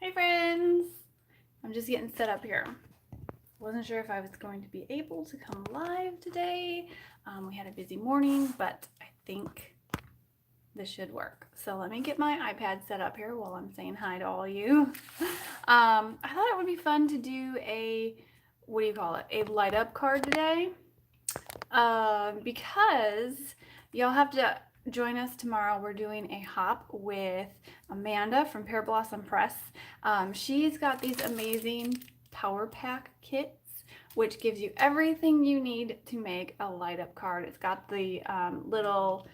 Hey friends! I'm just getting set up here. Wasn't sure if I was going to be able to come live today. We had a busy morning, but I think this should work. So let me get my iPad set up here while I'm saying hi to all you. I thought it would be fun to do a, a light up card today. Because y'all have to join us tomorrow. We're doing a hop with Amanda from Pear Blossom Press. She's got these amazing power pack kits, which gives you everything you need to make a light up card. It's got the little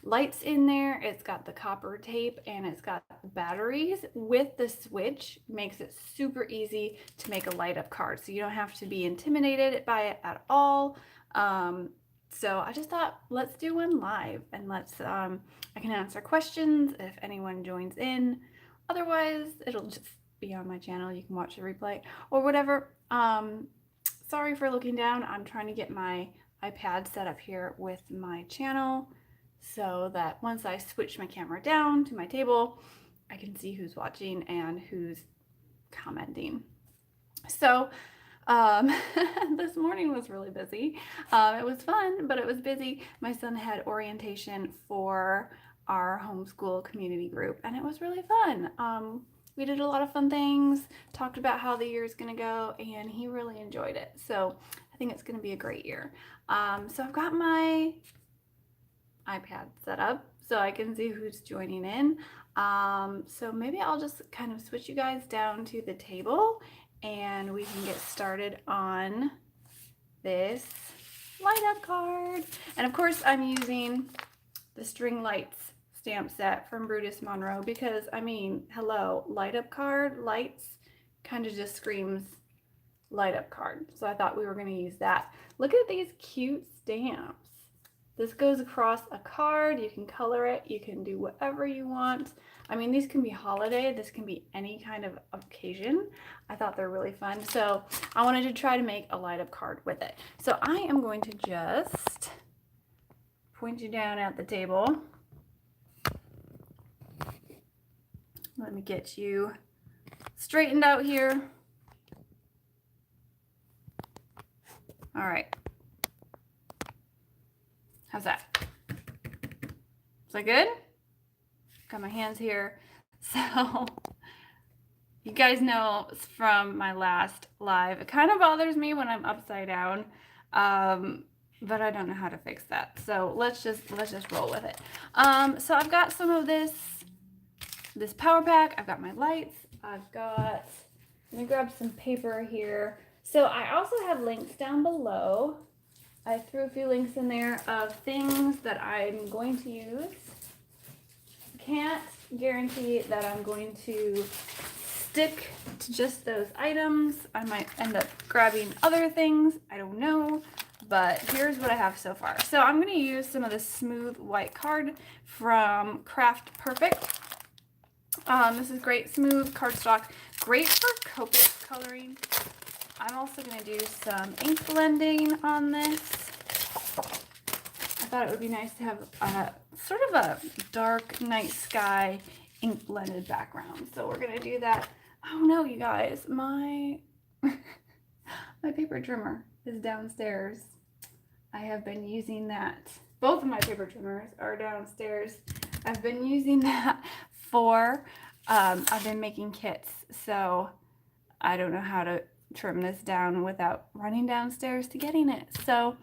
lights in there, it's got the copper tape, and it's got batteries with the switch. Makes it super easy to make a light up card, so you don't have to be intimidated by it at all. So I just thought, let's do one live, and let's I can answer questions if anyone joins in. Otherwise, it'll just be on my channel. You can watch the replay or whatever. Sorry for looking down. I'm trying to get my iPad set up here with my channel so that once I switch my camera down to my table, I can see who's watching and who's commenting. So this morning was really busy. It was fun, but it was busy. My son had orientation for our homeschool community group, and it was really fun. We did a lot of fun things, talked about how the year is going to go, and he really enjoyed it. So I think it's going to be a great year. So I've got my iPad set up so I can see who's joining in. So maybe I'll just kind of switch you guys down to the table and we can get started on this light up card. And of course I'm using the string lights stamp set from Brutus Monroe because, I mean, hello, light up card, lights kind of just screams light up card. So I thought we were going to use that. Look at these cute stamps. This goes across a card. You can color it. You can do whatever you want. I mean, these can be holiday. This can be any kind of occasion. I thought they're really fun. So I wanted to try to make a light up card with it. So I am going to just point you down at the table. Let me get you straightened out here. All right. How's that? Is that good? Got my hands here. So you guys know from my last live, it kind of bothers me when I'm upside down, but I don't know how to fix that. So let's just roll with it. So I've got some of this power pack. I've got my lights. Let me grab some paper here. So I also have links down below. I threw a few links in there of things that I'm going to use. Can't guarantee that I'm going to stick to just those items. I might end up grabbing other things. I don't know, but here's what I have so far. So I'm going to use some of the smooth white card from Craft Perfect. This is great smooth cardstock, great for Copic coloring. I'm also going to do some ink blending on this. I thought it would be nice to have sort of a dark night sky ink blended background. So we're going to do that. Oh no, you guys, my paper trimmer is downstairs. I have been using that. Both of my paper trimmers are downstairs. I've been using that for, I've been making kits. So I don't know how to trim this down without running downstairs to getting it. So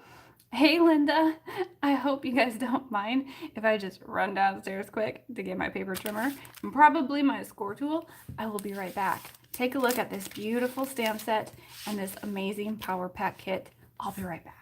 hey Linda, I hope you guys don't mind if I just run downstairs quick to get my paper trimmer and probably my score tool. I will be right back. Take a look at this beautiful stamp set and this amazing power pack kit. I'll be right back.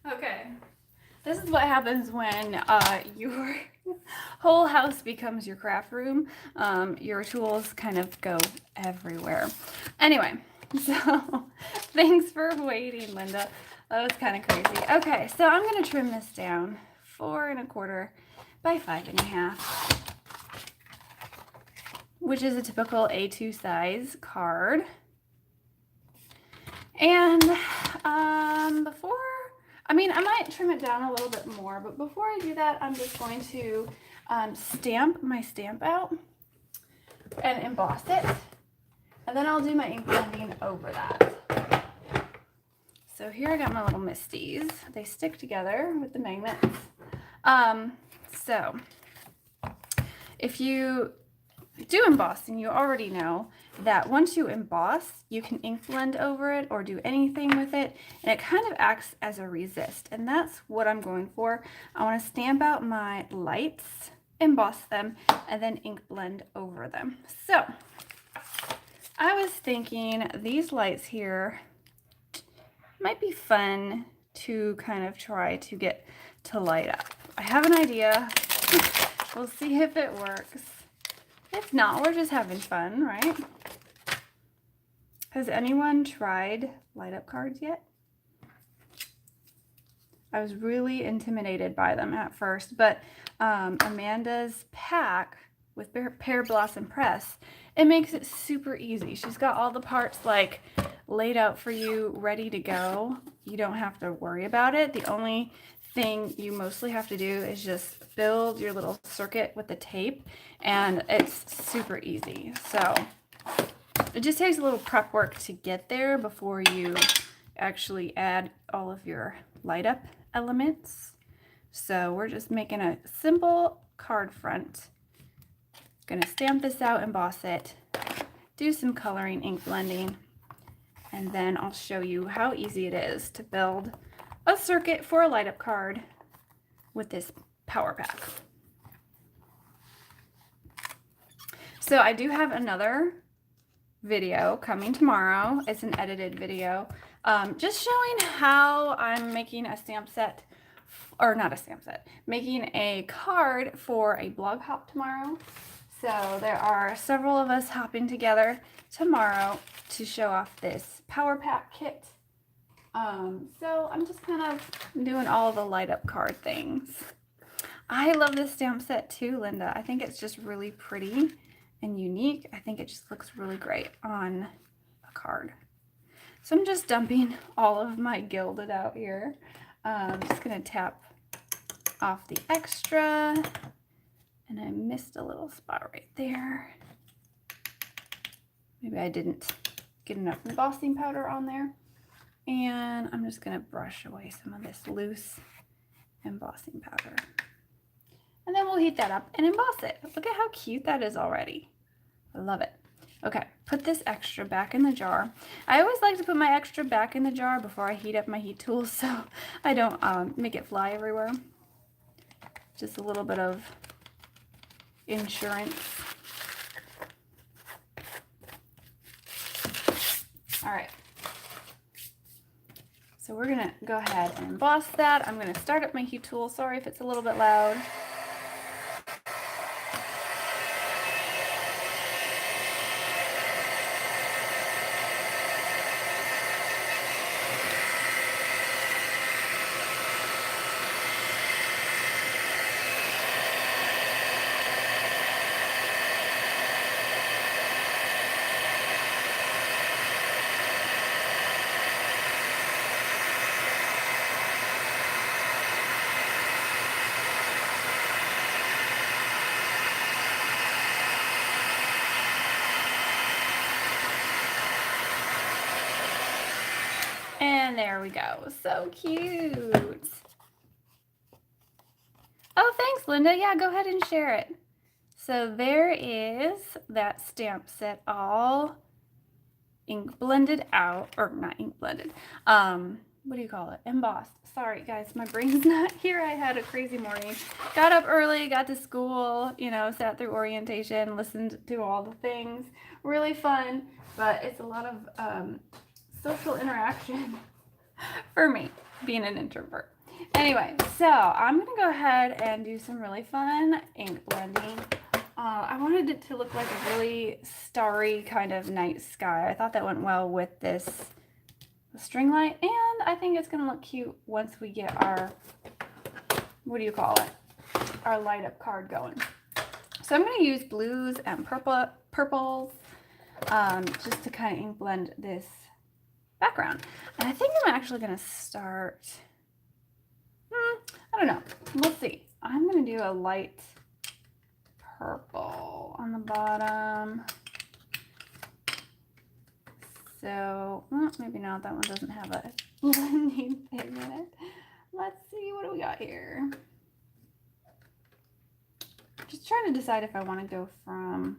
Okay, this is what happens when your whole house becomes your craft room. Your tools kind of go everywhere. Anyway, so thanks for waiting, Linda. That was kind of crazy. Okay, so I'm going to trim this down 4 1/4 by 5 1/2, which is a typical A2 size card. And I might trim it down a little bit more, but before I do that, I'm just going to stamp my stamp out and emboss it. And then I'll do my ink blending over that. So here I got my little Misties. They stick together with the magnets. So if you do embossing, you already know that once you emboss, you can ink blend over it or do anything with it, and it kind of acts as a resist, and that's what I'm going for. I want to stamp out my lights, emboss them, and then ink blend over them. So I was thinking these lights here might be fun to kind of try to get to light up. I have an idea. We'll see if it works. If not, we're just having fun, right? Has anyone tried light up cards yet? I was really intimidated by them at first, but Amanda's pack with Pear Blossom Press, it makes it super easy. She's got all the parts like laid out for you, ready to go. You don't have to worry about it. The only thing you mostly have to do is just build your little circuit with the tape, and it's super easy. So it just takes a little prep work to get there before you actually add all of your light up elements. So we're just making a simple card front. Gonna stamp this out, emboss it, do some coloring, ink blending, and then I'll show you how easy it is to build a circuit for a light up card with this power pack. So I do have another video coming tomorrow. It's an edited video, just showing how I'm making a stamp set, or not a stamp set, making a card for a blog hop tomorrow. So there are several of us hopping together tomorrow to show off this power pack kit. So I'm just kind of doing all the light up card things. I love this stamp set too, Linda. I think it's just really pretty and unique. I think it just looks really great on a card. So I'm just dumping all of my Gilded out here. I'm just gonna tap off the extra, and I missed a little spot right there. Maybe I didn't get enough embossing powder on there. And I'm just gonna brush away some of this loose embossing powder. And then we'll heat that up and emboss it. Look at how cute that is already. I love it. Okay, put this extra back in the jar. I always like to put my extra back in the jar before I heat up my heat tools so I don't make it fly everywhere. Just a little bit of insurance. All right. So we're gonna go ahead and emboss that. I'm gonna start up my heat tool. Sorry if it's a little bit loud. And there we go. So cute. Oh, thanks, Linda. Yeah, go ahead and share it. So there is that stamp set all ink blended out, or not ink blended. What do you call it? Embossed. Sorry, guys, my brain's not here. I had a crazy morning. Got up early, got to school, you know, sat through orientation, listened to all the things. Really fun, but it's a lot of social interaction for me, being an introvert. Anyway, so I'm going to go ahead and do some really fun ink blending. I wanted it to look like a really starry kind of night sky. I thought that went well with this string light, and I think it's going to look cute once we get our, what do you call it, our light up card going. So I'm going to use blues and purples just to kind of ink blend this background. And I think I'm actually going to start, I don't know, we'll see. I'm going to do a light purple on the bottom. So, maybe not, that one doesn't have a blending thing in it. Let's see, what do we got here? Just trying to decide if I want to go from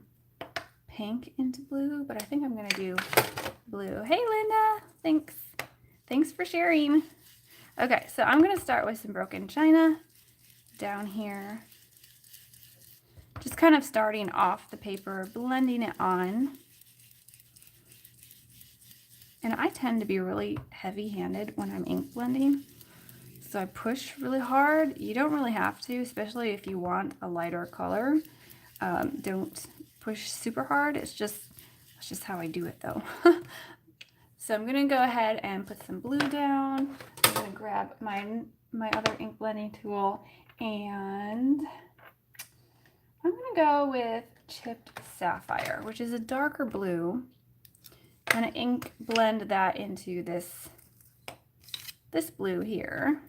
pink into blue, but I think I'm going to do blue. Hey, Linda, thanks. Thanks for sharing. Okay, so I'm going to start with some broken china down here. Just kind of starting off the paper, blending it on. And I tend to be really heavy-handed when I'm ink blending. So I push really hard. You don't really have to, especially if you want a lighter color. Don't push super hard. That's just how I do it though. So I'm gonna go ahead and put some blue down. I'm gonna grab my other ink blending tool, and I'm gonna go with chipped sapphire, which is a darker blue. I'm gonna ink blend that into this blue here.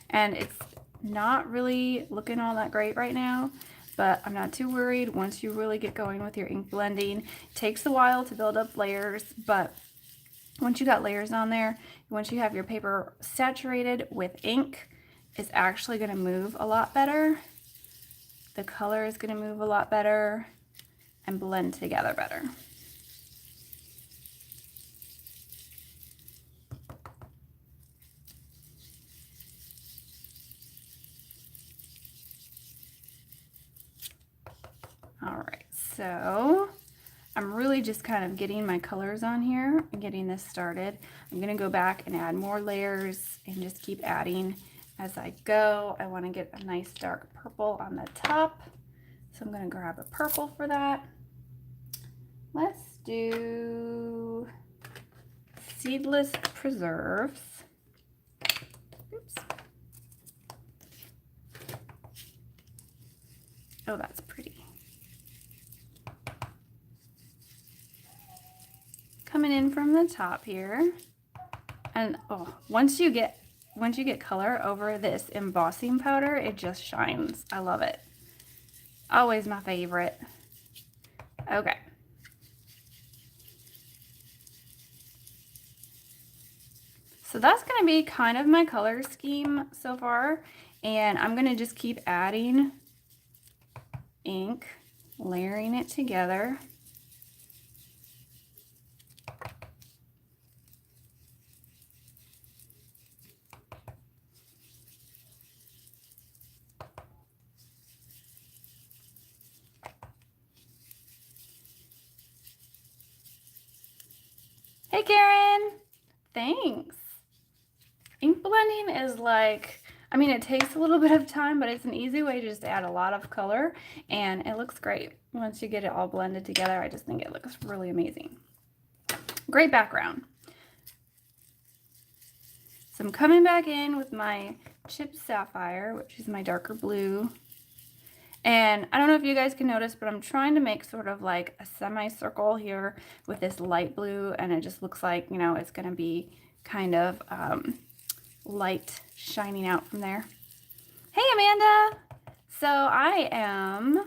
And it's not really looking all that great right now, but I'm not too worried. Once you really get going with your ink blending, it takes a while to build up layers, but once you got layers on there, once you have your paper saturated with ink, it's actually gonna move a lot better. The color is gonna move a lot better and blend together better. All right, so I'm really just kind of getting my colors on here and getting this started. I'm gonna go back and add more layers and just keep adding as I go. I wanna get a nice dark purple on the top. So I'm gonna grab a purple for that. Let's do seedless preserves. Oops. Oh, that's pretty. Coming in from the top here. And oh, once you get color over this embossing powder, it just shines. I love it. Always my favorite. Okay. So that's going to be kind of my color scheme so far, and I'm going to just keep adding ink, layering it together. Hey Karen, thanks. Ink blending is like, I mean, it takes a little bit of time, but it's an easy way to just add a lot of color, and it looks great. Once you get it all blended together, I just think it looks really amazing. Great background. So I'm coming back in with my chipped sapphire, which is my darker blue. And I don't know if you guys can notice, but I'm trying to make sort of like a semicircle here with this light blue, and it just looks like, you know, it's going to be kind of light shining out from there. Hey Amanda! So I am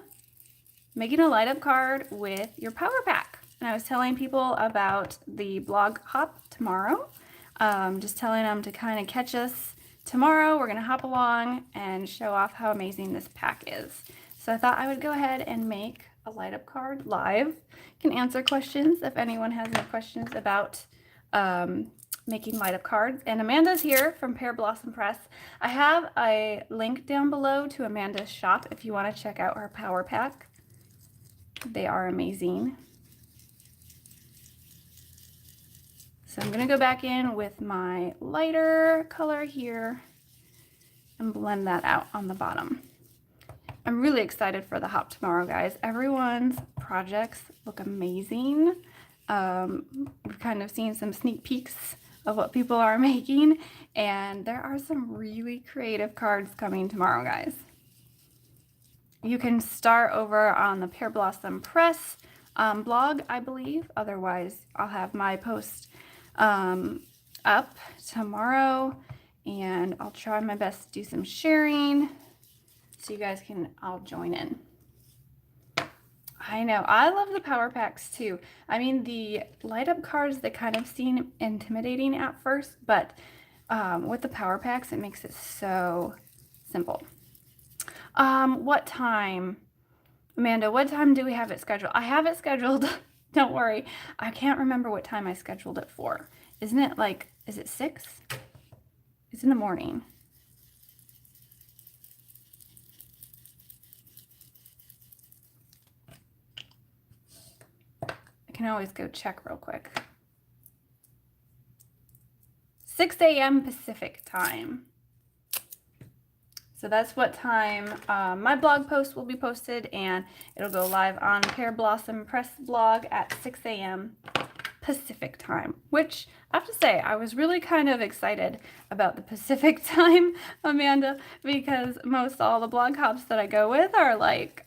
making a light up card with your power pack. And I was telling people about the blog hop tomorrow. Just telling them to kind of catch us tomorrow. We're going to hop along and show off how amazing this pack is. So I thought I would go ahead and make a light up card live. You can answer questions if anyone has any questions about making light up cards. And Amanda's here from Pear Blossom Press. I have a link down below to Amanda's shop if you want to check out her power pack. They are amazing. So I'm going to go back in with my lighter color here and blend that out on the bottom. I'm really excited for the hop tomorrow, guys. Everyone's projects look amazing. We've kind of seen some sneak peeks of what people are making, and there are some really creative cards coming tomorrow, guys. You can start over on the Pear Blossom Press blog, I believe. Otherwise, I'll have my post up tomorrow, and I'll try my best to do some sharing so you guys can all join in. I know, I love the power packs too. I mean, the light up cards, they kind of seem intimidating at first, but with the power packs, it makes it so simple. What time? Amanda, what time do we have it scheduled? I have it scheduled. Don't worry. I can't remember what time I scheduled it for. Isn't it like, is it 6? It's in the morning. I can always go check real quick. 6 a.m. Pacific time. So that's what time my blog post will be posted, and it'll go live on Pear Blossom Press blog at 6 a.m. Pacific time, which I have to say, I was really kind of excited about the Pacific time, Amanda, because most all the blog hops that I go with are like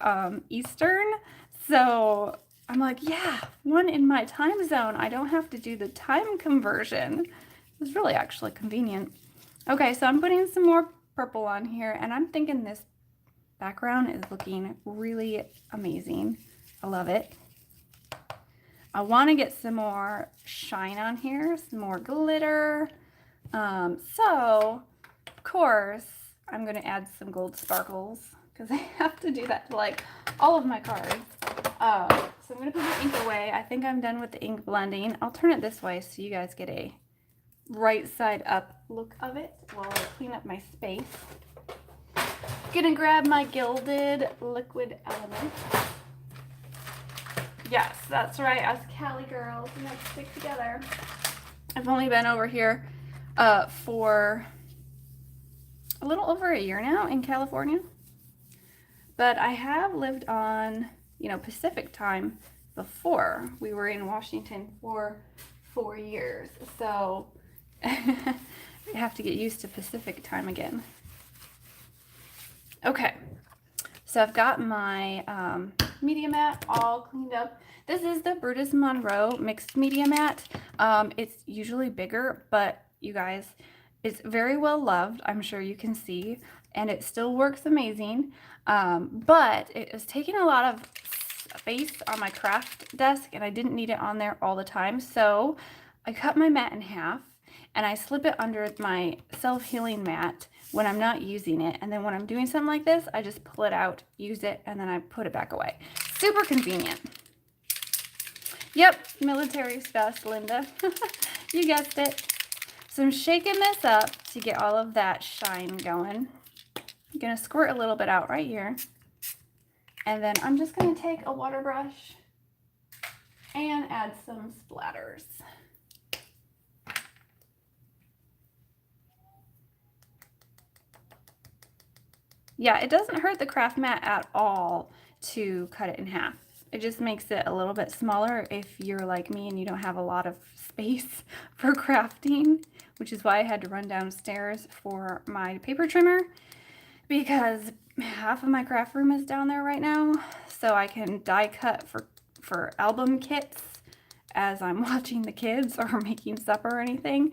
Eastern. So I'm like, yeah, one in my time zone. I don't have to do the time conversion. It was really actually convenient. Okay, so I'm putting some more purple on here, and I'm thinking this background is looking really amazing. I love it. I want to get some more shine on here, some more glitter. So of course I'm going to add some gold sparkles because I have to do that to like all of my cards. So I'm going to put the ink away. I think I'm done with the ink blending. I'll turn it this way so you guys get a right side up look of it while I clean up my space. Gonna grab my Gilded liquid element. Yes, that's right, us Cali girls, we have to stick together. I've only been over here for a little over a year now in California, but I have lived on, you know, Pacific time before. We were in Washington for 4 years, so I have to get used to Pacific time again. Okay, so I've got my media mat all cleaned up. This is the Brutus Monroe mixed media mat. It's usually bigger, but you guys, it's very well loved, I'm sure you can see, and it still works amazing. But it was taking a lot of space on my craft desk, and I didn't need it on there all the time, so I cut my mat in half, and I slip it under my self-healing mat when I'm not using it. And then when I'm doing something like this, I just pull it out, use it, and then I put it back away. Super convenient. Yep, military stuff, Linda. You guessed it. So I'm shaking this up to get all of that shine going. I'm going to squirt a little bit out right here. And then I'm just going to take a water brush and add some splatters. Yeah, it doesn't hurt the craft mat at all to cut it in half. It just makes it a little bit smaller if you're like me and you don't have a lot of space for crafting, which is why I had to run downstairs for my paper trimmer, because half of my craft room is down there right now, so I can die cut for album kits as I'm watching the kids or making supper or anything.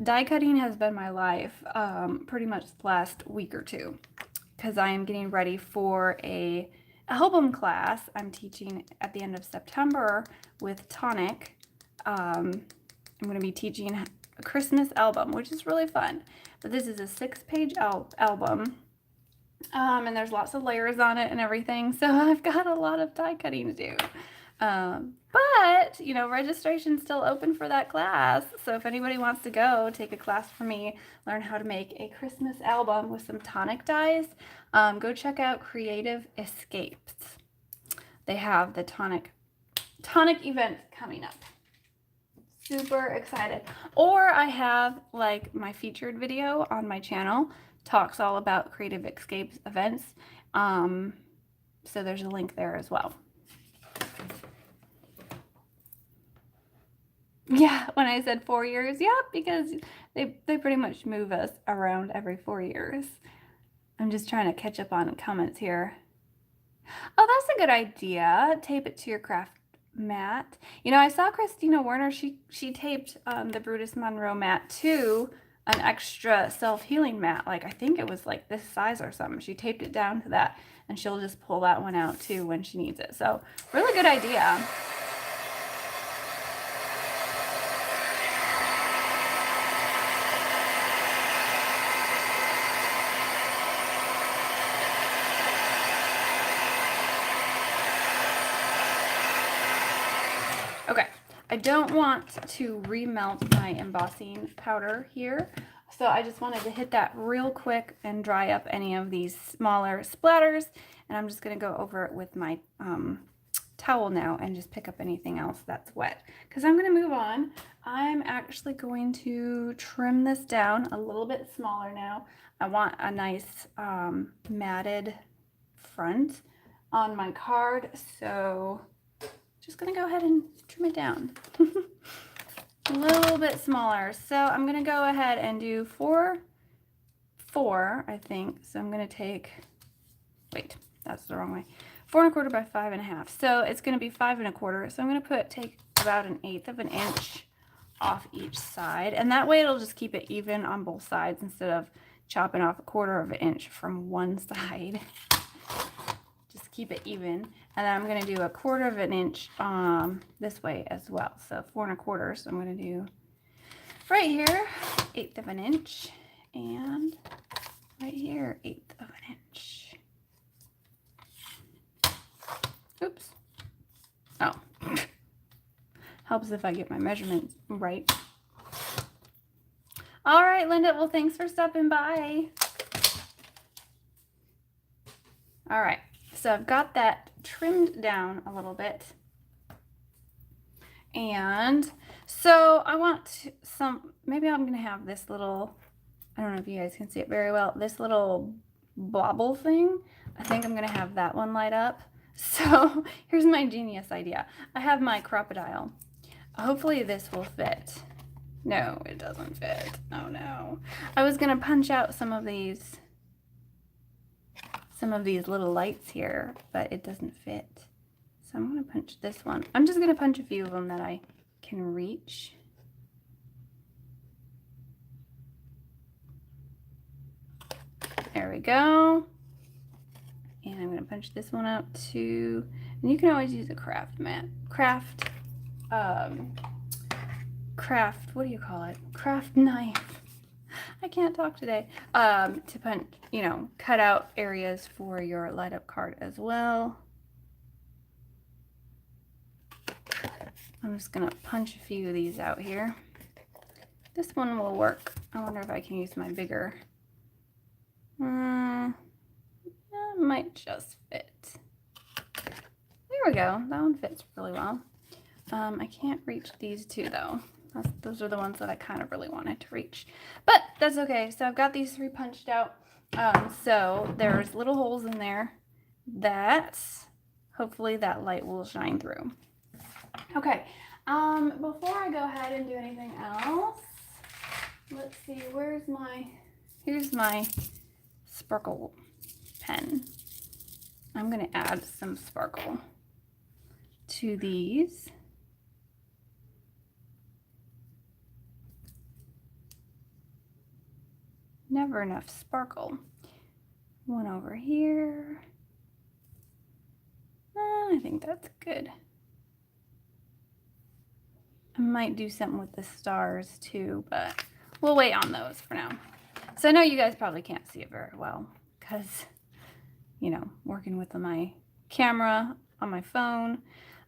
Die cutting has been my life pretty much the last week or two, because I am getting ready for a album class I'm teaching at the end of September with Tonic. I'm going to be teaching a Christmas album, which is really fun. But this is a 6-page album, and there's lots of layers on it and everything, so I've got a lot of die cutting to do. But, you know, registration's still open for that class, so if anybody wants to go take a class from me, learn how to make a Christmas album with some Tonic dies, go check out Creative Escapes. They have the Tonic event coming up. super excited. Or I have like my featured video on my channel, talks all about Creative Escapes events. So there's a link there as well. Yeah, when I said 4 years, yeah, because they pretty much move us around every 4 years. I'm just trying to catch up on comments here. Oh, that's a good idea. Tape it to your craft mat. You know, I saw Christina Werner, she taped the Brutus Monroe mat to an extra self-healing mat. Like, I think it was like this size or something. She taped it down to that, and she'll just pull that one out too when she needs it. So, really good idea. Okay, I don't want to remelt my embossing powder here, so I just wanted to hit that real quick and dry up any of these smaller splatters, and I'm just going to go over it with my towel now and just pick up anything else that's wet, because I'm going to move on. I'm actually going to trim this down a little bit smaller now. I want a nice matted front on my card, so just gonna go ahead and trim it down a little bit smaller. So I'm gonna go ahead and do four, I think. So I'm gonna take, wait, that's the wrong way. 4 1/4 by 5 1/2. So it's gonna be 5 1/4. So I'm gonna take about 1/8 of an inch off each side, and that way it'll just keep it even on both sides instead of chopping off 1/4 of an inch from one side. Just keep it even. And then I'm going to do 1/4 of an inch this way as well. So 4 1/4. So I'm going to do right here 1/8 of an inch, and right here 1/8 of an inch. Oops. Oh. Helps if I get my measurements right. All right, Linda. Well, thanks for stopping by. All right. So I've got that trimmed down a little bit. And so I want maybe I'm going to have this little, I don't know if you guys can see it very well, this little bobble thing. I think I'm going to have that one light up. So here's my genius idea. I have my crocodile. Hopefully this will fit. No, it doesn't fit. Oh no. I was going to punch out some of these little lights here, but it doesn't fit. So I'm going to punch this one. I'm just going to punch a few of them that I can reach. There we go. And I'm going to punch this one out too. And you can always use a craft mat. Craft, what do you call it? Craft knife. I can't talk today. To punch, cut out areas for your light up card as well. I'm just gonna punch a few of these out here. This one will work. I wonder if I can use my bigger. Yeah, might just fit. There we go. That one fits really well. I can't reach these two though. Those are the ones that I kind of really wanted to reach, but that's okay. So I've got these 3 punched out. So there's little holes in there that hopefully that light will shine through. Okay, before I go ahead and do anything else, let's see, here's my sparkle pen. I'm gonna add some sparkle to these. Never enough sparkle. One over here. I think that's good. I might do something with the stars too, but we'll wait on those for now. So I know you guys probably can't see it very well because, working with my camera on my phone,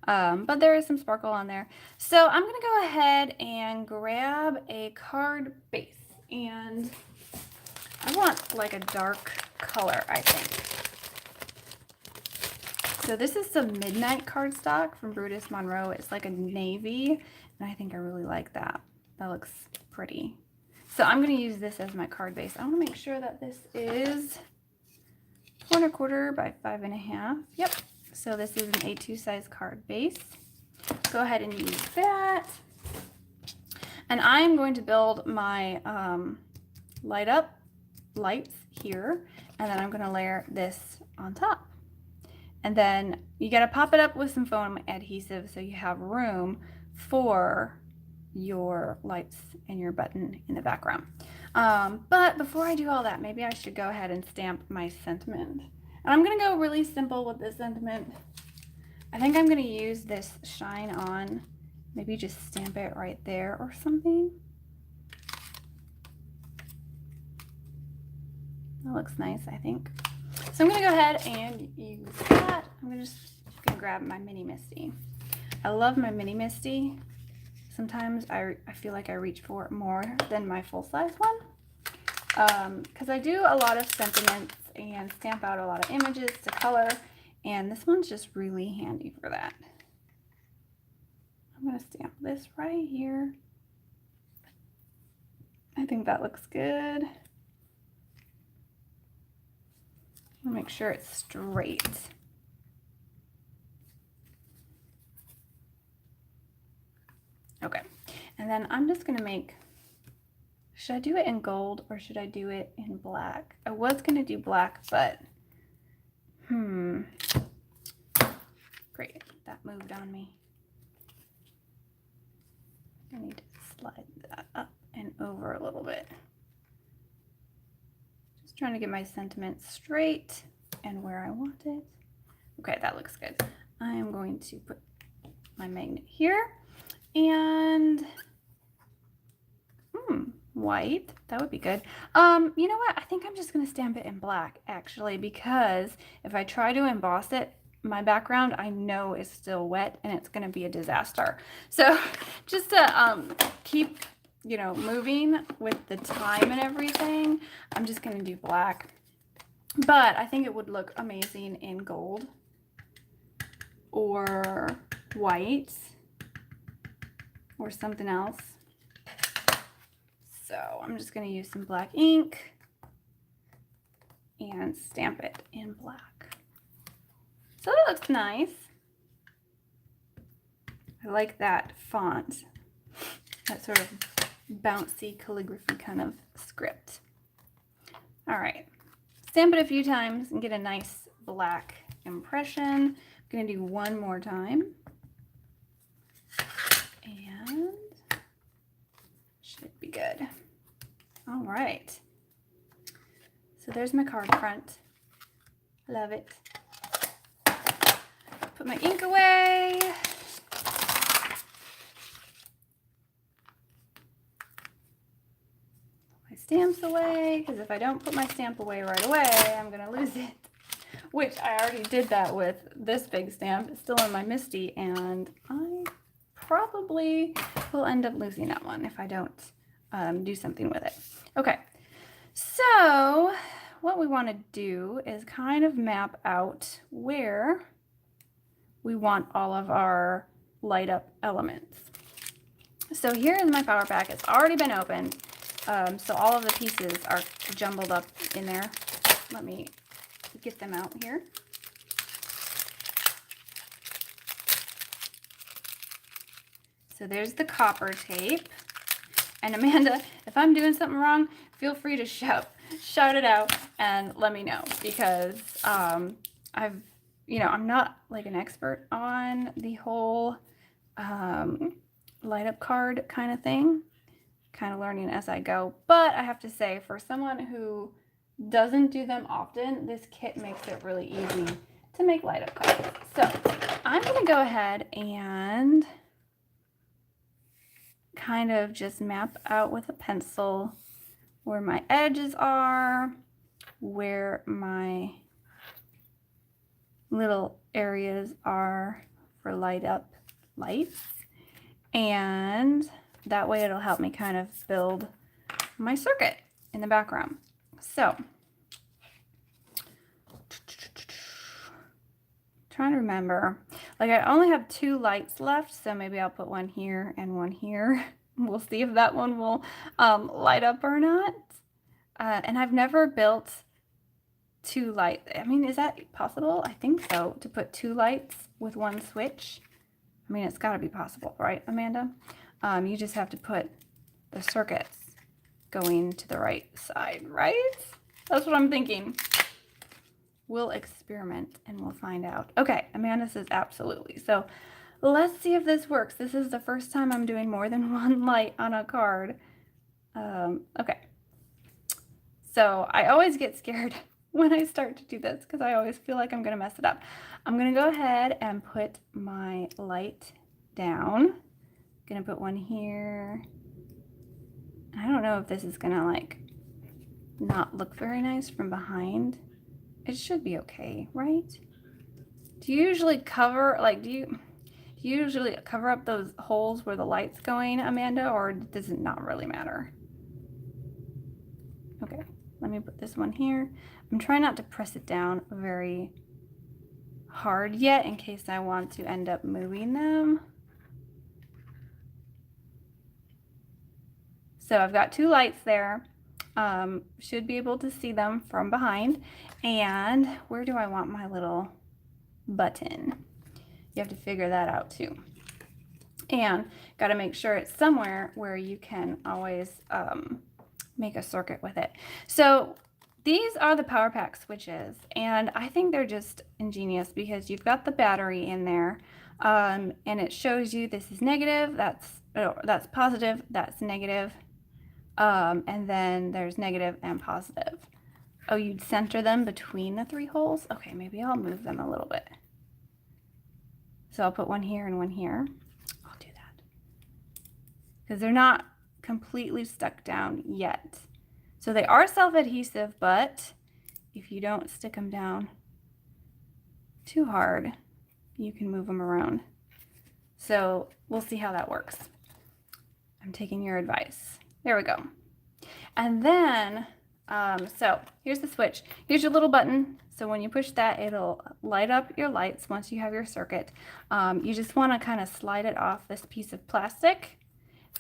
but there is some sparkle on there. So I'm going to go ahead and grab a card base, and I want like a dark color, I think. So this is some Midnight cardstock from Brutus Monroe. It's like a navy, and I think I really like that. That looks pretty. So I'm going to use this as my card base. I want to make sure that this is 4 1/4 by 5 1/2. Yep. So this is an A2 size card base. Go ahead and use that. And I'm going to build my light up lights here, and then I'm going to layer this on top. And then you got to pop it up with some foam adhesive so you have room for your lights and your button in the background. But before I do all that, maybe I should go ahead and stamp my sentiment. And I'm going to go really simple with this sentiment. I think I'm going to use this Shine On. Maybe just stamp it right there or something. That looks nice, I think. So I'm going to go ahead and use that. I'm just going to grab my mini Misti. I love my mini Misti. Sometimes I feel like I reach for it more than my full-size one. Because I do a lot of sentiments and stamp out a lot of images to color. And this one's just really handy for that. I'm going to stamp this right here. I think that looks good. I'll make sure it's straight. Okay, and then I'm just going to make, should I do it in gold or should I do it in black? I was going to do black, but great, that moved on me. I need to slide that up and over a little bit. Just trying to get my sentiment straight and where I want it. Okay, that looks good. I am going to put my magnet here and white, that would be good. You know what? I think I'm just going to stamp it in black actually, because if I try to emboss it, my background I know is still wet and it's going to be a disaster. So just to keep, you know, moving with the time and everything, I'm just going to do black. But I think it would look amazing in gold or white or something else. So I'm just going to use some black ink and stamp it in black. So that looks nice. I like that font, that sort of bouncy calligraphy kind of script. All right, stamp it a few times and get a nice black impression. I'm going to do one more time. And should be good. All right. So there's my card front. Love it. Put my ink away. Put my stamps away, because if I don't put my stamp away right away, I'm going to lose it. Which I already did that with this big stamp. It's still in my Misti, and I probably will end up losing that one if I don't do something with it. Okay, so what we want to do is kind of map out where we want all of our light up elements. So here is my power pack. It's already been opened, so all of the pieces are jumbled up in there. Let me get them out here. So there's the copper tape. And Amanda, if I'm doing something wrong, feel free to shout it out and let me know, because I'm not like an expert on the whole light up card kind of thing, kind of learning as I go. But I have to say, for someone who doesn't do them often, this kit makes it really easy to make light up cards. So I'm going to go ahead and kind of just map out with a pencil where my edges are, where my little areas are for light up lights, and that way it'll help me kind of build my circuit in the background. So trying to remember. Like I only have 2 lights left, so maybe I'll put one here and one here. We'll see if that one will light up or not. And I've never built 2 lights. I mean, is that possible? I think so, to put 2 lights with 1 switch. I mean, it's got to be possible, right, Amanda? You just have to put the circuits going to the right side, right? That's what I'm thinking. We'll experiment and we'll find out. Okay, Amanda says absolutely. So let's see if this works. This is the first time I'm doing more than 1 light on a card. Okay. So I always get scared when I start to do this because I always feel like I'm going to mess it up. I'm going to go ahead and put my light down. Going to put one here. I don't know if this is going to like not look very nice from behind. It should be okay, right? Do you usually cover, like, do you usually cover up those holes where the light's going, Amanda, or does it not really matter? Okay, let me put this one here. I'm trying not to press it down very hard yet in case I want to end up moving them. So I've got 2 lights there. Should be able to see them from behind. And where do I want my little button? You have to figure that out too. And got to make sure it's somewhere where you can always make a circuit with it. So these are the power pack switches, and I think they're just ingenious because you've got the battery in there, and it shows you this is negative, that's positive, that's negative, and then there's negative and positive. Oh, you'd center them between the 3 holes? Okay, maybe I'll move them a little bit. So I'll put one here and one here. I'll do that because they're not completely stuck down yet. So they are self-adhesive, but if you don't stick them down too hard, you can move them around. So we'll see how that works. I'm taking your advice. There we go. And then, so here's the switch. Here's your little button. So when you push that, it'll light up your lights once you have your circuit. You just want to kind of slide it off this piece of plastic.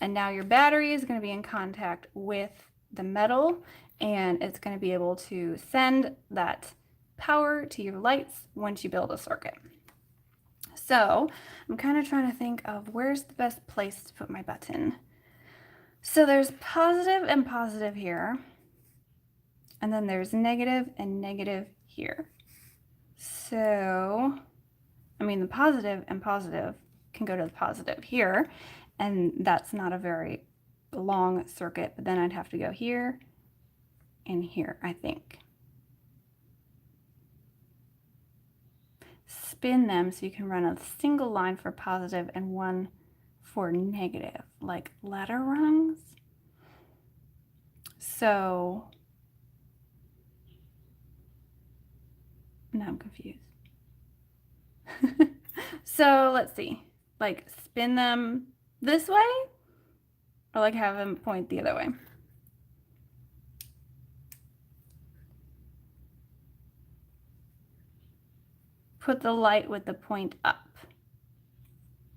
And now your battery is going to be in contact with the metal, and it's going to be able to send that power to your lights once you build a circuit. So I'm kind of trying to think of where's the best place to put my button. So there's positive and positive here, and then there's negative and negative here. So, I mean, the positive and positive can go to the positive here, and that's not a very long circuit, but then I'd have to go here and here, I think. Spin them so you can run a single line for positive and one for negative, like ladder rungs. So now I'm confused. So let's see, like spin them this way or like have them point the other way. Put the light with the point up.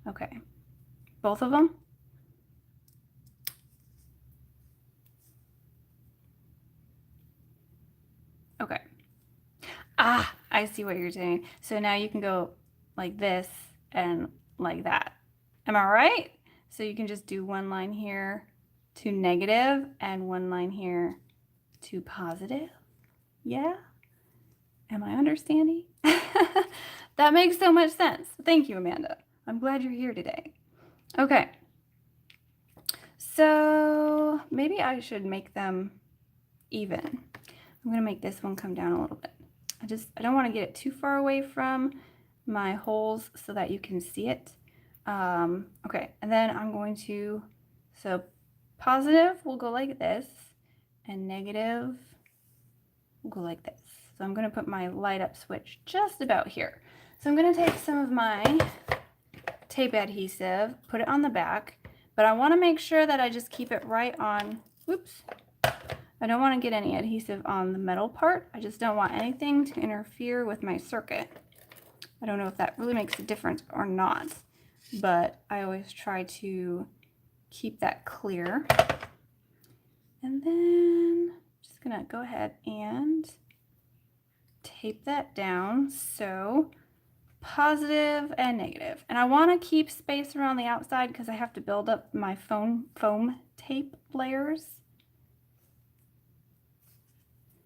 Okay, both of them. Okay. Ah, I see what you're doing. So now you can go like this and like that. Am I right? So you can just do one line here to negative and one line here to positive. Yeah? Am I understanding? That makes so much sense. Thank you, Amanda. I'm glad you're here today. Okay. So maybe I should make them even. I'm going to make this one come down a little bit. I don't want to get it too far away from my holes so that you can see it. Okay, and then I'm going to, so positive will go like this, and negative will go like this. So I'm going to put my light up switch just about here. So I'm going to take some of my tape adhesive, put it on the back, but I want to make sure that I just keep it right on, whoops, I don't want to get any adhesive on the metal part. I just don't want anything to interfere with my circuit. I don't know if that really makes a difference or not, but I always try to keep that clear. And then I'm just gonna go ahead and tape that down. So positive and negative. And I want to keep space around the outside because I have to build up my foam tape layers.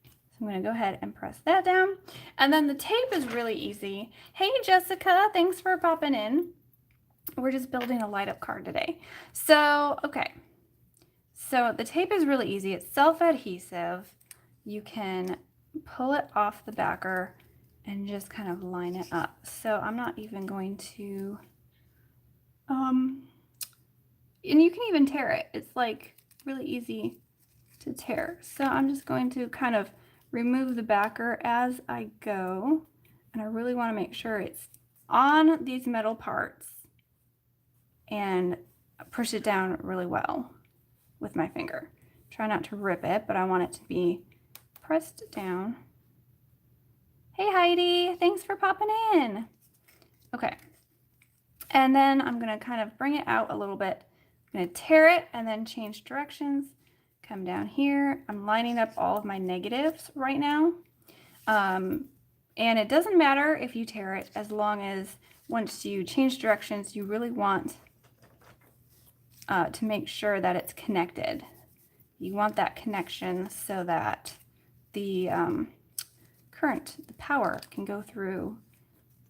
So I'm going to go ahead and press that down. And then the tape is really easy. Hey Jessica, thanks for popping in. We're just building a light up card today. So, okay. So the tape is really easy. It's self-adhesive. You can pull it off the backer and just kind of line it up. So I'm not even going to, and you can even tear it. It's like really easy to tear. So I'm just going to kind of remove the backer as I go. And I really want to make sure it's on these metal parts and push it down really well with my finger. Try not to rip it, but I want it to be pressed down. Hey Heidi, thanks for popping in. Okay, and then I'm gonna kind of bring it out a little bit. I'm gonna tear it and then change directions. Come down here. I'm lining up all of my negatives right now. And it doesn't matter if you tear it, as long as once you change directions, you really want to make sure that it's connected. You want that connection so that the current, the power, can go through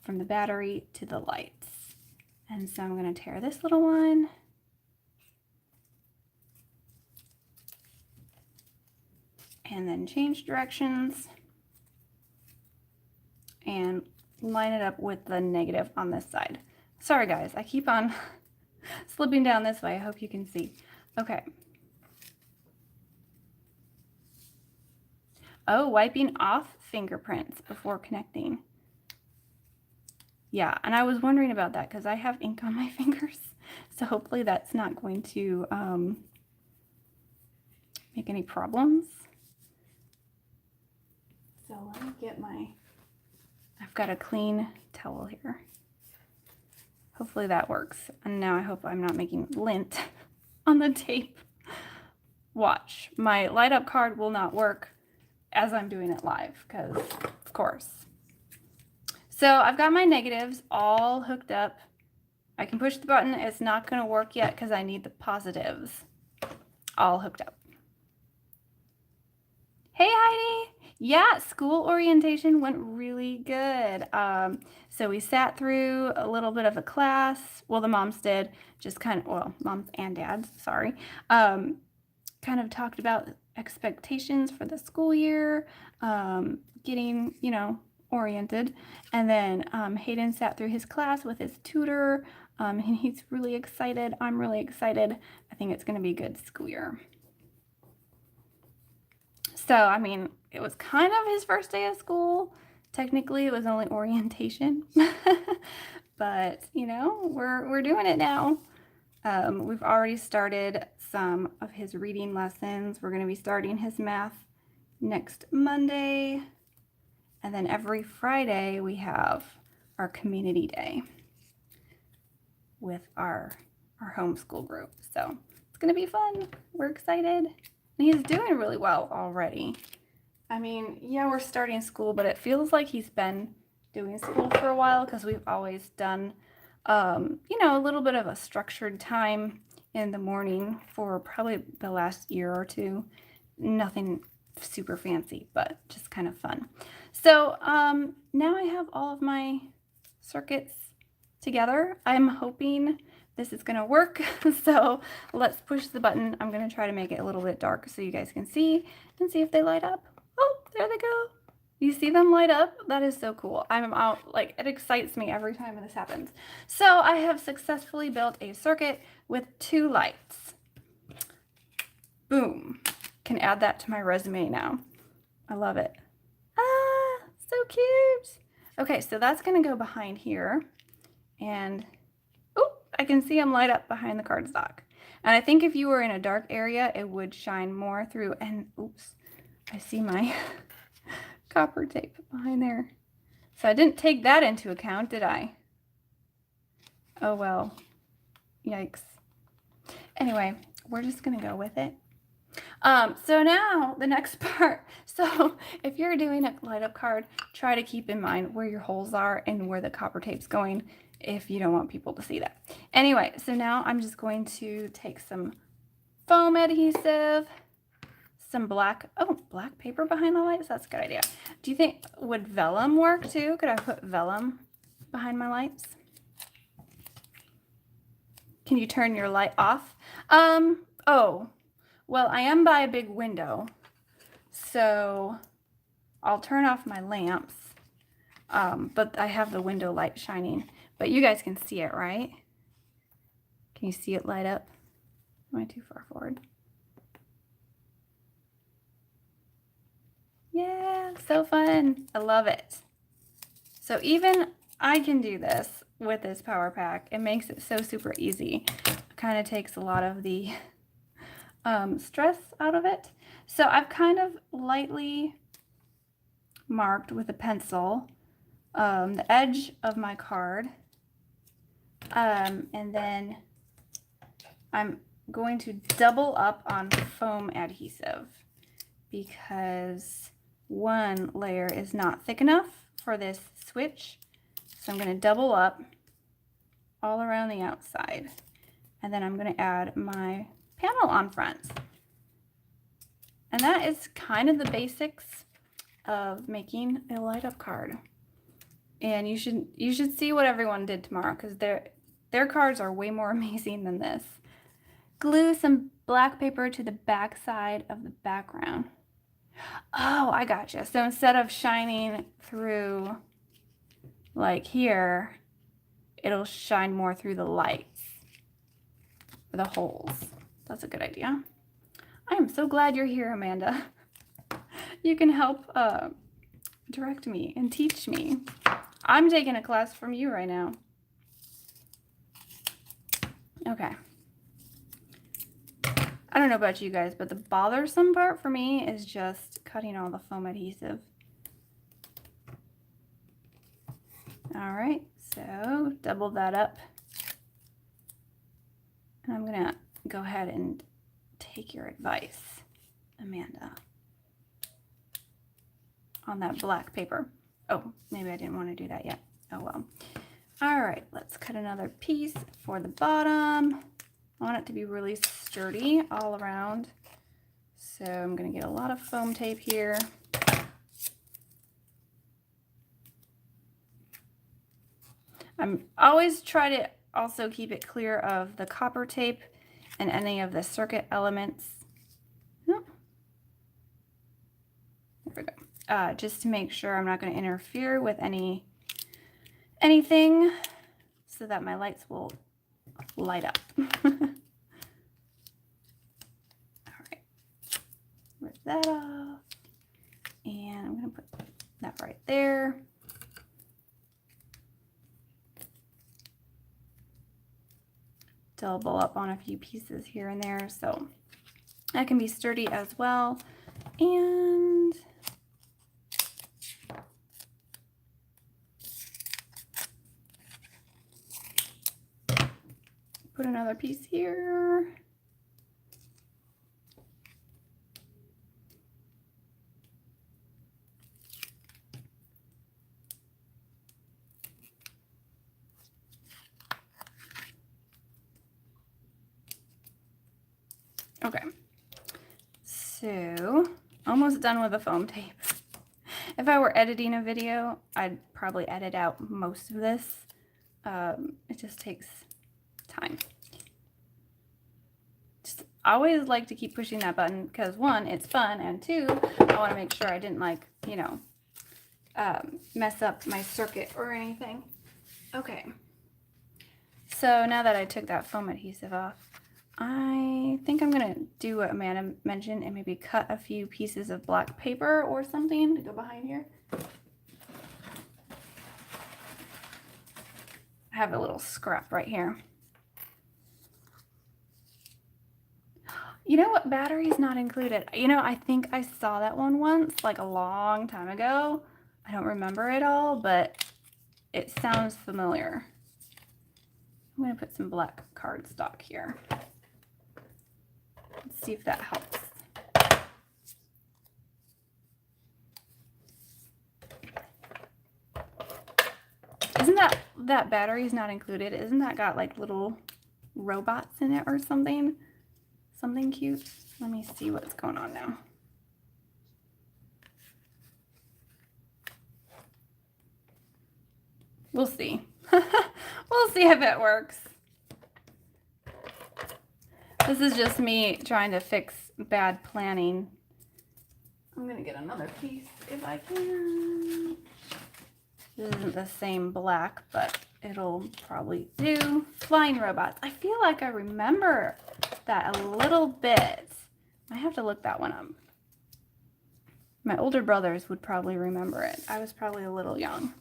from the battery to the lights. And so I'm going to tear this little one. And then change directions and line it up with the negative on this side. Sorry guys, I keep on slipping down this way. I hope you can see. Okay. Oh, wiping off fingerprints before connecting. Yeah, and I was wondering about that because I have ink on my fingers. So hopefully that's not going to make any problems. So let me get I've got a clean towel here. Hopefully that works. And now I hope I'm not making lint on the tape. Watch, my light up card will not work as I'm doing it live, because of course. So I've got my negatives all hooked up. I can push the button. It's not going to work yet because I need the positives all hooked up. Hey Heidi! Yeah, school orientation went really good. So we sat through a little bit of a class. Well, the moms did, just kind of, well, moms and dads, sorry. Kind of talked about expectations for the school year, getting, you know, oriented. And then Hayden sat through his class with his tutor, and he's really excited. I'm really excited. I think it's going to be a good school year. So, I mean, it was kind of his first day of school. Technically, it was only orientation. But, you know, we're doing it now. We've already started some of his reading lessons. We're going to be starting his math next Monday. And then every Friday, we have our community day with our homeschool group. So it's going to be fun. We're excited. And he's doing really well already. I mean, yeah, we're starting school, but it feels like he's been doing school for a while because we've always done, you know, a little bit of a structured time in the morning for probably the last year or two. Nothing super fancy, but just kind of fun. So now I have all of my circuits together. I'm hoping this is going to work. So let's push the button. I'm going to try to make it a little bit dark so you guys can see and see if they light up. Oh, there they go. You see them light up? That is so cool. I'm out, like, it excites me every time this happens. So I have successfully built a circuit with 2 lights. Boom. Can add that to my resume now. I love it. Ah, so cute. Okay, so that's going to go behind here. And I can see them light up behind the cardstock. And I think if you were in a dark area, it would shine more through. And oops, I see my copper tape behind there. So I didn't take that into account, did I? Oh well, yikes. Anyway, we're just gonna go with it. So now the next part. So if you're doing a light up card, try to keep in mind where your holes are and where the copper tape's going if you don't want people to see that. Anyway, so now I'm just going to take some foam adhesive, some black paper behind the lights. That's a good idea. Do you think, would vellum work too? Could I put vellum behind my lights? Can you turn your light off? Oh, well, I am by a big window, so I'll turn off my lamps, but I have the window light shining, but you guys can see it, right? Can you see it light up? Am I too far forward? Yeah, so fun. I love it. So even I can do this with this power pack. It makes it so super easy. It kind of takes a lot of the stress out of it. So I've kind of lightly marked with a pencil the edge of my card, and then I'm going to double up on foam adhesive because one layer is not thick enough for this switch. So I'm going to double up all around the outside, and then I'm going to add my panel on front. And that is kind of the basics of making a light up card. And you should see what everyone did tomorrow, because their cards are way more amazing than this. Glue some black paper to the back side of the background. Oh, I gotcha. So instead of shining through like here, it'll shine more through the lights, or the holes. That's a good idea. I am so glad you're here, Amanda. You can help direct me and teach me. I'm taking a class from you right now. Okay. I don't know about you guys, but the bothersome part for me is just cutting all the foam adhesive. All right, so double that up. And I'm gonna go ahead and take your advice, Amanda, on that black paper. Oh, maybe I didn't want to do that yet. Oh well. All right, let's cut another piece for the bottom. I want it to be really sturdy all around. So I'm gonna get a lot of foam tape here. I'm always try to also keep it clear of the copper tape and any of the circuit elements. Oh, there we go. Just to make sure I'm not going to interfere with anything, so that my lights will light up. All right, rip that off, and I'm going to put that right there. Double up on a few pieces here and there, so that can be sturdy as well. And put another piece here. Okay, so almost done with the foam tape. If I were editing a video, I'd probably edit out most of this. It just takes time. Just always like to keep pushing that button because one, it's fun, and two, I want to make sure I didn't mess up my circuit or anything. Okay, so now that I took that foam adhesive off, I think I'm gonna do what Amanda mentioned and maybe cut a few pieces of black paper or something to go behind here. I have a little scrap right here. You know what? Battery's not included. You know, I think I saw that one once, like a long time ago, I don't remember it all, but it sounds familiar. I'm going to put some black cardstock here. Let's see if that helps. Isn't that battery's not included? Isn't that got like little robots in it or something? Something cute? Let me see what's going on now. We'll see. We'll see if it works. This is just me trying to fix bad planning. I'm gonna get another piece if I can. This isn't the same black, but it'll probably do. Flying robots. I feel like I remember that a little bit. I have to look that one up. My older brothers would probably remember it. I was probably a little young.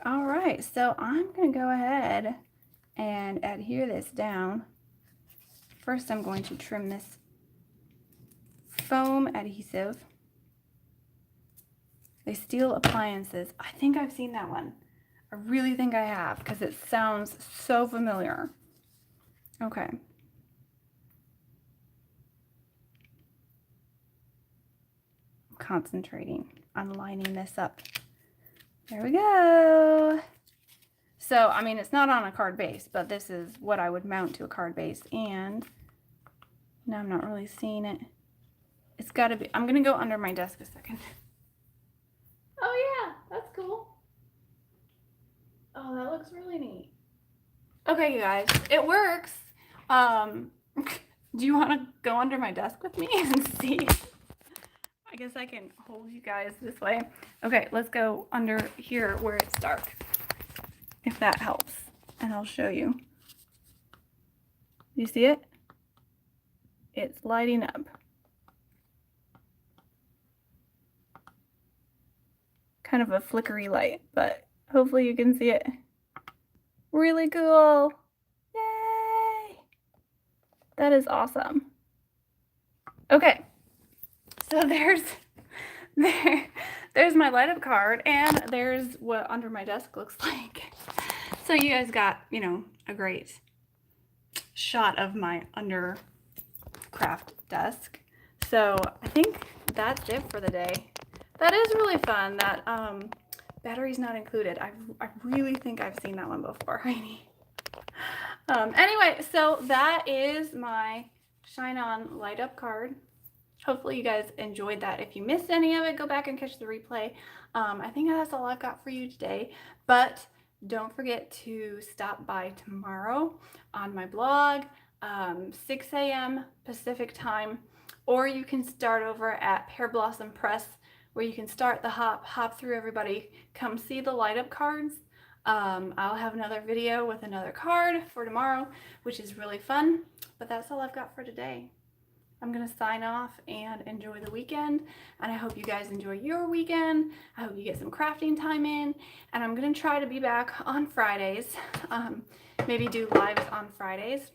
All right, so I'm going to go ahead and adhere this down. First, I'm going to trim this foam adhesive. They steal appliances. I think I've seen that one. I really think I have because it sounds so familiar. Okay. I'm concentrating on lining this up. There we go. So, I mean, it's not on a card base, but this is what I would mount to a card base. And now I'm not really seeing it. It's got to be, I'm going to go under my desk a second. Oh yeah, that's cool. Oh, that looks really neat. Okay, you guys, it works. Do you want to go under my desk with me and see? I guess I can hold you guys this way. Okay, let's go under here where it's dark, if that helps, and I'll show you. You see it? It's lighting up. Kind of a flickery light, but hopefully you can see it. Really cool. Yay! That is awesome. Okay, so there's my light up card, and there's what under my desk looks like. So you guys got, you know, a great shot of my under craft desk. So I think that's it for the day. That is really fun. That battery's not included. I really think I've seen that one before, Heidi. Anyway, so that is my Shine On light up card. Hopefully you guys enjoyed that. If you missed any of it, go back and catch the replay. I think that's all I've got for you today. But don't forget to stop by tomorrow on my blog, 6 a.m. Pacific time, or you can start over at Pear Blossom Press, where you can start the hop through everybody. Come see the light up cards. I'll have another video with another card for tomorrow, which is really fun. But that's all I've got for today. I'm going to sign off and enjoy the weekend, and I hope you guys enjoy your weekend. I hope you get some crafting time in, and I'm going to try to be back on Fridays, maybe do lives on Fridays.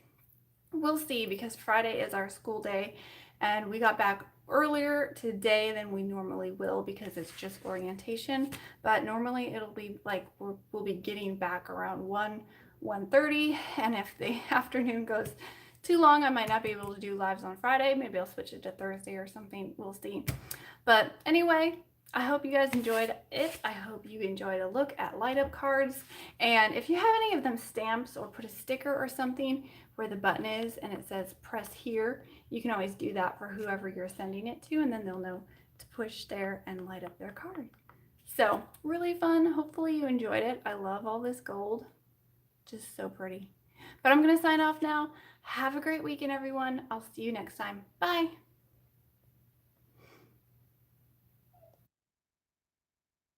We'll see, because Friday is our school day, and we got back earlier today than we normally will because it's just orientation, but normally it'll be like we'll be getting back around 1:30, and if the afternoon goes too long, I might not be able to do lives on Friday. Maybe I'll switch it to Thursday or something. We'll see. But anyway, I hope you guys enjoyed it. I hope you enjoyed a look at light up cards. And if you have any of them stamps or put a sticker or something where the button is and it says press here, you can always do that for whoever you're sending it to, and then they'll know to push there and light up their card. So really fun. Hopefully you enjoyed it. I love all this gold. Just so pretty. But I'm going to sign off now. Have a great weekend, everyone. I'll see you next time. Bye.